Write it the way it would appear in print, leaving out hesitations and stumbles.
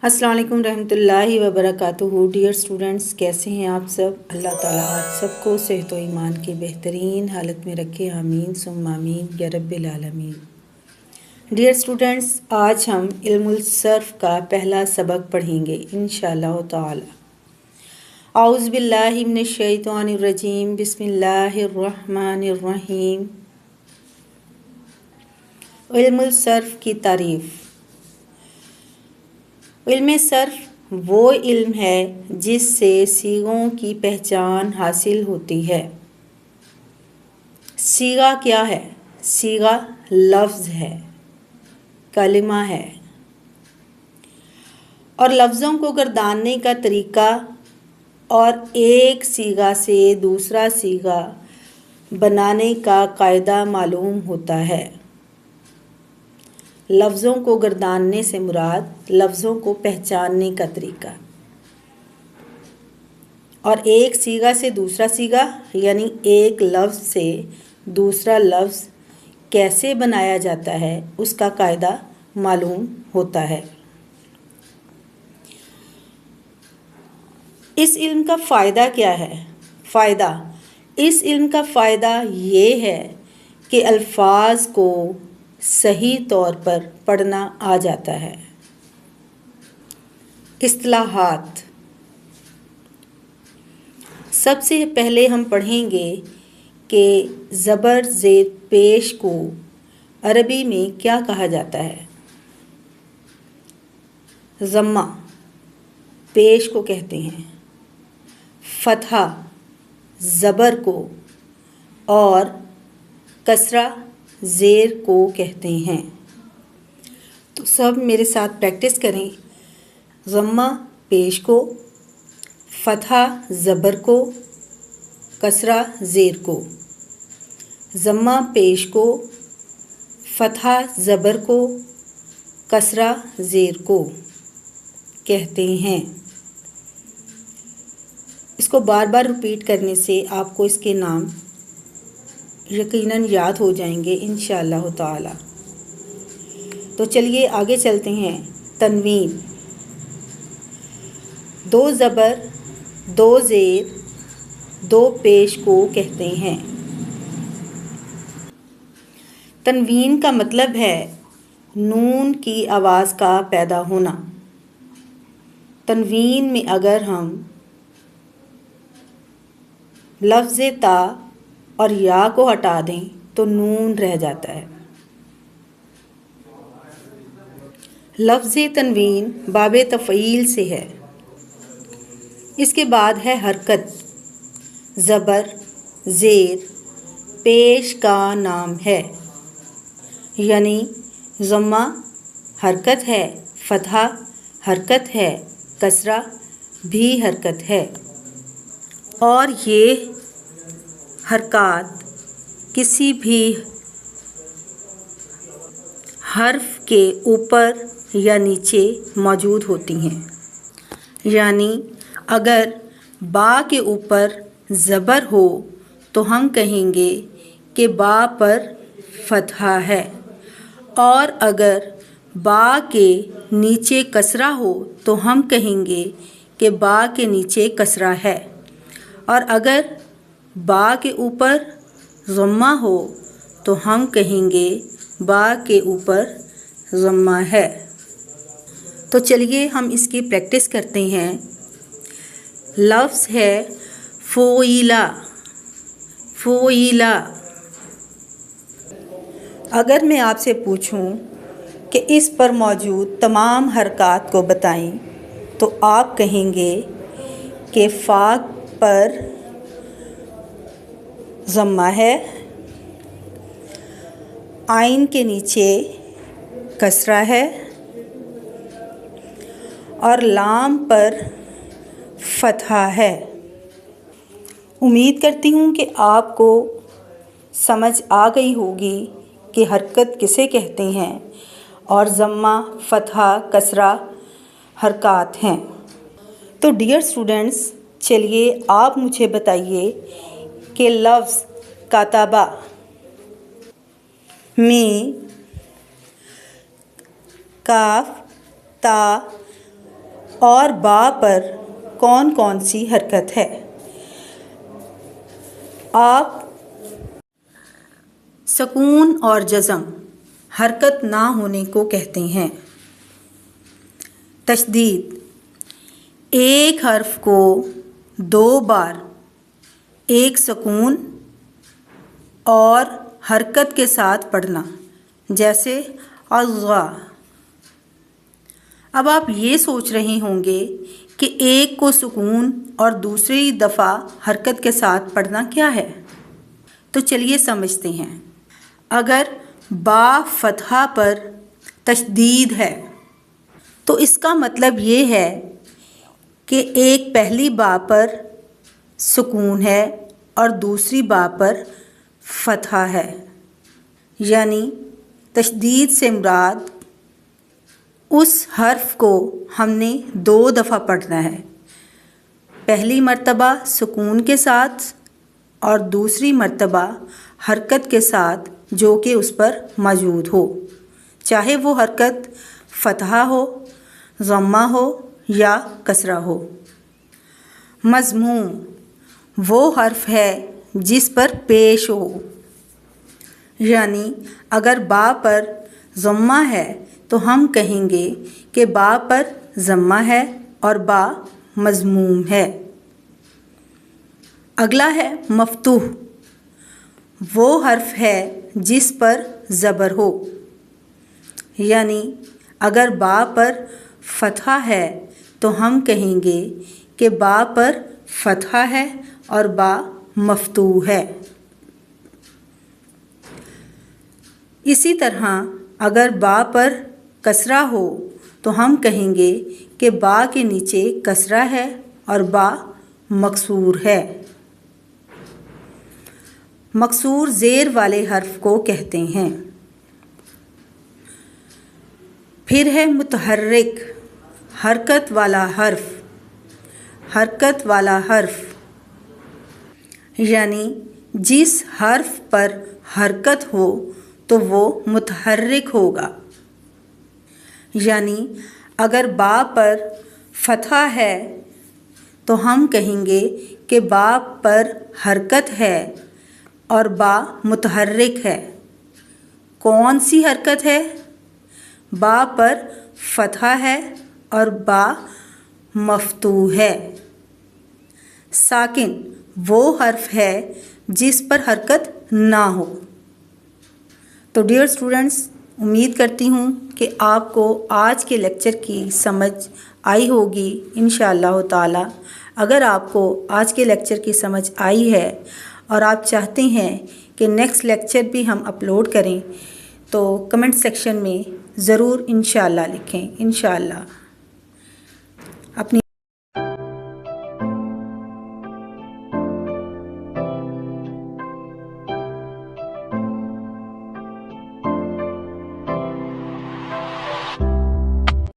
السلام علیکم رحمۃ اللہ وبرکاتہ۔ ڈیئر اسٹوڈنٹس، کیسے ہیں آپ سب؟ اللہ تعالیٰ آپ سب کو صحت و ایمان کی بہترین حالت میں رکھے، آمین ثم آمین یا رب العالمین۔ ڈیئر اسٹوڈنٹس، آج ہم علم الصرف کا پہلا سبق پڑھیں گے انشاءاللہ تعالی۔ اعوذ باللہ من الشیطان الرجیم، بسم اللہ الرحمن الرحیم۔ علم الصرف کی تعریف۔ علم صرف وہ علم ہے جس سے صیغوں کی پہچان حاصل ہوتی ہے۔ صیغہ کیا ہے؟ صیغہ لفظ ہے، کلمہ ہے، اور لفظوں کو گرداننے کا طریقہ اور ایک صیغہ سے دوسرا صیغہ بنانے کا قاعدہ معلوم ہوتا ہے۔ لفظوں کو گرداننے سے مراد لفظوں کو پہچاننے کا طریقہ، اور ایک صیغہ سے دوسرا صیغہ یعنی ایک لفظ سے دوسرا لفظ کیسے بنایا جاتا ہے اس کا قاعدہ معلوم ہوتا ہے۔ اس علم کا فائدہ کیا ہے؟ اس علم کا فائدہ یہ ہے کہ الفاظ کو صحیح طور پر پڑھنا آ جاتا ہے۔ اصطلاحات۔ سب سے پہلے ہم پڑھیں گے کہ زبر زیر پیش کو عربی میں کیا کہا جاتا ہے۔ ضمہ پیش کو کہتے ہیں، فتحہ زبر کو، اور کسرہ زیر کو کہتے ہیں۔ تو سب میرے ساتھ پریکٹس کریں۔ ضمہ پیش کو، فتحہ زبر کو، کسرہ زیر کو۔ ضمہ پیش کو، فتحہ زبر کو، کسرہ زیر کو کہتے ہیں۔ اس کو بار بار ریپیٹ کرنے سے آپ کو اس کے نام یقیناً یاد ہو جائیں گے انشاءاللہ تعالی۔ تو چلیے آگے چلتے ہیں۔ تنوین۔ دو زبر، دو زیر، دو پیش کو کہتے ہیں۔ تنوین کا مطلب ہے نون کی آواز کا پیدا ہونا۔ تنوین میں اگر ہم لفظ تا اور یا کو ہٹا دیں تو نون رہ جاتا ہے۔ لفظ تنوین باب تفعیل سے ہے۔ اس کے بعد ہے حرکت۔ زبر زیر پیش کا نام ہے، یعنی ضمہ حرکت ہے، فتحہ حرکت ہے، کسرہ بھی حرکت ہے، اور یہ حرکات کسی بھی حرف کے اوپر یا نیچے موجود ہوتی ہیں۔ یعنی اگر با کے اوپر زبر ہو تو ہم کہیں گے کہ با پر فتحہ ہے، اور اگر با کے نیچے کسرہ ہو تو ہم کہیں گے کہ با کے نیچے کسرہ ہے، اور اگر با کے اوپر ضمہ ہو تو ہم کہیں گے با کے اوپر ضمہ ہے۔ تو چلیے ہم اس کی پریکٹس کرتے ہیں۔ لفظ ہے فعیلا۔ فعیلا۔ اگر میں آپ سے پوچھوں کہ اس پر موجود تمام حرکات کو بتائیں تو آپ کہیں گے کہ فا پر ضمہ ہے، عین کے نیچے کسرہ ہے، اور لام پر فتحہ ہے۔ امید کرتی ہوں کہ آپ کو سمجھ آ گئی ہوگی کہ حرکت کسے کہتے ہیں اور ضمہ فتحہ کسرہ حرکات ہیں۔ تو ڈیئر اسٹوڈنٹس، چلیے آپ مجھے بتائیے کہ لفظ کاتبہ میں کاف تا اور با پر کون کون سی حرکت ہے؟ آپ سکون اور جزم حرکت نہ ہونے کو کہتے ہیں۔ تشدید، ایک حرف کو 2 بار ایک سکون اور حرکت کے ساتھ پڑھنا، جیسے عضا۔ اب آپ یہ سوچ رہے ہوں گے کہ ایک کو سکون اور دوسری دفعہ حرکت کے ساتھ پڑھنا کیا ہے؟ تو چلیے سمجھتے ہیں۔ اگر با فتحہ پر تشدید ہے تو اس کا مطلب یہ ہے کہ ایک پہلی با پر سکون ہے اور دوسری با پر فتحہ ہے، یعنی تشدید سے مراد اس حرف کو ہم نے 2 دفعہ پڑھنا ہے، پہلی مرتبہ سکون کے ساتھ اور دوسری مرتبہ حرکت کے ساتھ جو کہ اس پر موجود ہو، چاہے وہ حرکت فتحہ ہو، ضمہ ہو یا کسرہ ہو۔ مضموم وہ حرف ہے جس پر پیش ہو، یعنی اگر با پر ضمہ ہے تو ہم کہیں گے کہ با پر ضمہ ہے اور با مضموم ہے۔ اگلا ہے مفتوح، وہ حرف ہے جس پر زبر ہو، یعنی اگر با پر فتحہ ہے تو ہم کہیں گے کہ با پر فتحہ ہے اور با مفتوح ہے۔ اسی طرح اگر با پر کسرہ ہو تو ہم کہیں گے کہ با کے نیچے کسرہ ہے اور با مکسور ہے۔ مکسور زیر والے حرف کو کہتے ہیں۔ پھر ہے متحرک، حرکت والا حرف۔ حرکت والا حرف یعنی جس حرف پر حرکت ہو تو وہ متحرک ہوگا، یعنی اگر با پر فتحہ ہے تو ہم کہیں گے کہ با پر حرکت ہے اور با متحرک ہے۔ کون سی حرکت ہے؟ با پر فتحہ ہے اور با مفتوح ہے۔ ساکن وہ حرف ہے جس پر حرکت نہ ہو۔ تو ڈیئر اسٹوڈنٹس، امید کرتی ہوں کہ آپ کو آج کے لیکچر کی سمجھ آئی ہوگی انشاءاللہ تعالی۔ اگر آپ کو آج کے لیکچر کی سمجھ آئی ہے اور آپ چاہتے ہیں کہ نیکسٹ لیکچر بھی ہم اپلوڈ کریں تو کمنٹ سیکشن میں ضرور انشاءاللہ لکھیں انشاءاللہ۔